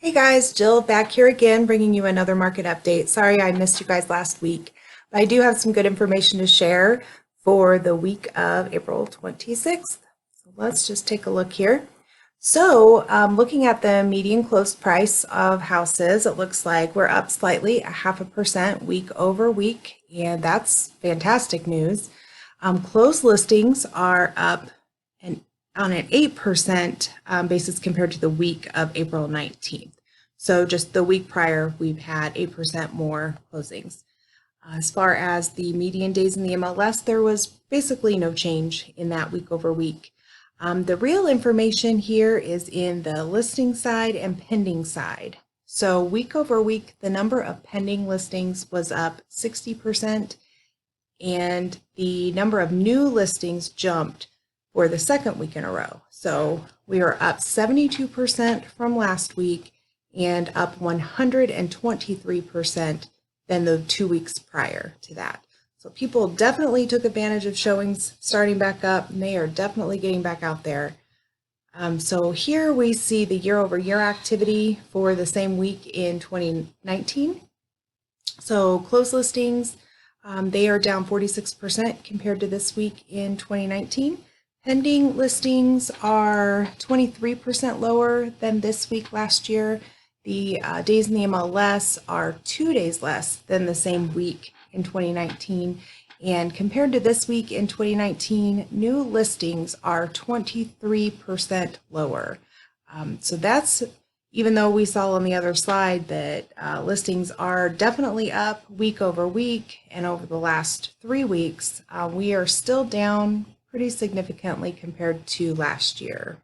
Hey guys, Jill back here again, bringing you another market update. Sorry I missed you guys last week, but I do have some good information to share for the week of April 26th. So let's just take a look here. So looking at the median closed price of houses, it looks like we're up slightly, 0.5% week over week, and that's fantastic news. Closed listings are up on an 8% basis compared to the week of April 19th. So just the week prior, we've had 8% more closings. As far as the median days in the MLS, there was basically no change in that week over week. The real information here is in the listing side and pending side. So week over week, the number of pending listings was up 60%, and the number of new listings jumped for the second week in a row. So we are up 72% from last week and up 123% than the 2 weeks prior to that. So people definitely took advantage of showings starting back up, and they are definitely getting back out there. So here we see the year over year activity for the same week in 2019. So closed listings, they are down 46% compared to this week in 2019. Pending listings are 23% lower than this week last year. The days in the MLS are 2 days less than the same week in 2019. And compared to this week in 2019, new listings are 23% lower. So that's, even though we saw on the other slide that listings are definitely up week over week and over the last 3 weeks, we are still down pretty significantly compared to last year.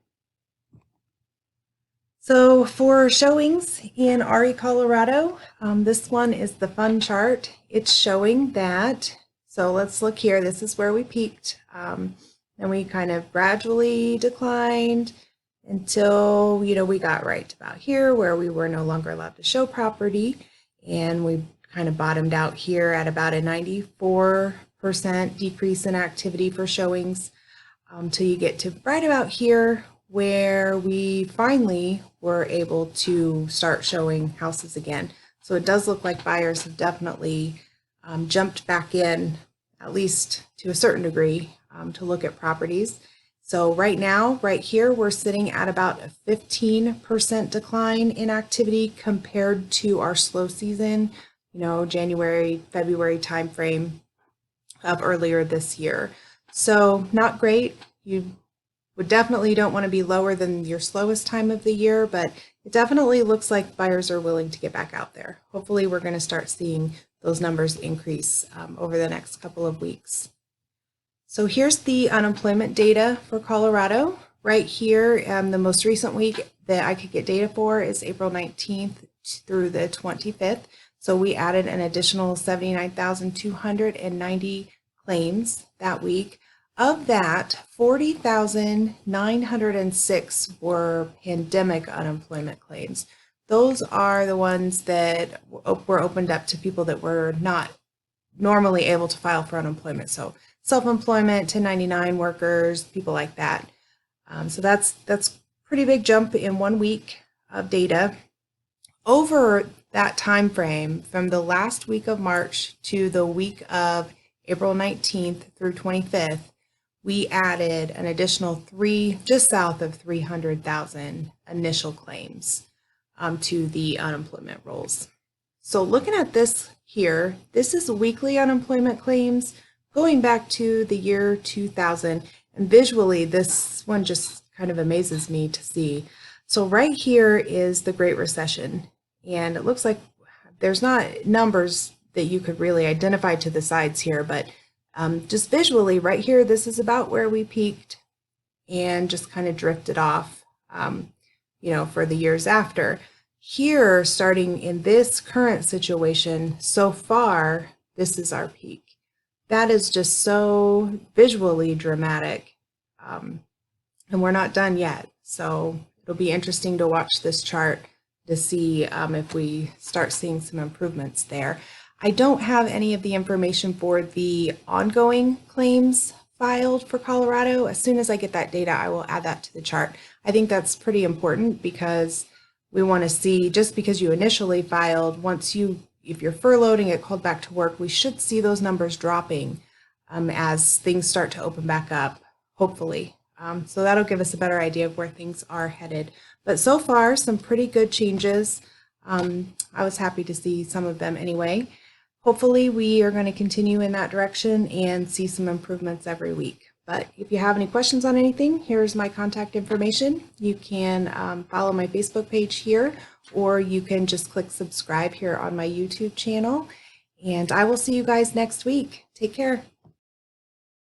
So for showings in RE Colorado, this one is the fun chart. It's showing that, so let's look here, this is where we peaked, and we kind of gradually declined until, we got right about here where we were no longer allowed to show property, and we kind of bottomed out here at about a 94% decrease in activity for showings, till you get to right about here where we finally were able to start showing houses again. So it does look like buyers have definitely jumped back in, at least to a certain degree, to look at properties. So right now, right here, we're sitting at about a 15% decline in activity compared to our slow season, January, February timeframe of earlier this year. So not great. You would definitely don't want to be lower than your slowest time of the year, but it definitely looks like buyers are willing to get back out there. Hopefully we're going to start seeing those numbers increase over the next couple of weeks. So here's the unemployment data for Colorado. Right here, the most recent week that I could get data for is April 19th through the 25th. So we added an additional 79,290 claims that week. Of that, 40,906 were pandemic unemployment claims. Those are the ones that were opened up to people that were not normally able to file for unemployment. So self-employment, 1099 workers, people like that. So that's pretty big jump in 1 week of data. Over that time frame, from the last week of March to the week of April 19th through 25th, we added an additional just south of 300,000 initial claims to the unemployment rolls. So looking at this here, this is weekly unemployment claims going back to the year 2000, and visually this one just kind of amazes me to see. So right here is the Great Recession, and it looks like there's not numbers that you could really identify to the sides here, but just visually right here, this is about where we peaked and just kind of drifted off, for the years after. Here, starting in this current situation, so far, this is our peak. That is just so visually dramatic, and we're not done yet. So it'll be interesting to watch this chart to see if we start seeing some improvements there. I don't have any of the information for the ongoing claims filed for Colorado. As soon as I get that data, I will add that to the chart. I think that's pretty important because we want to see, just because you initially filed, if you're furloughed and get called back to work, we should see those numbers dropping as things start to open back up, hopefully. So that'll give us a better idea of where things are headed. But so far, some pretty good changes. I was happy to see some of them anyway. Hopefully, we are going to continue in that direction and see some improvements every week. But if you have any questions on anything, here's my contact information. You can follow my Facebook page here, or you can just click subscribe here on my YouTube channel. And I will see you guys next week. Take care.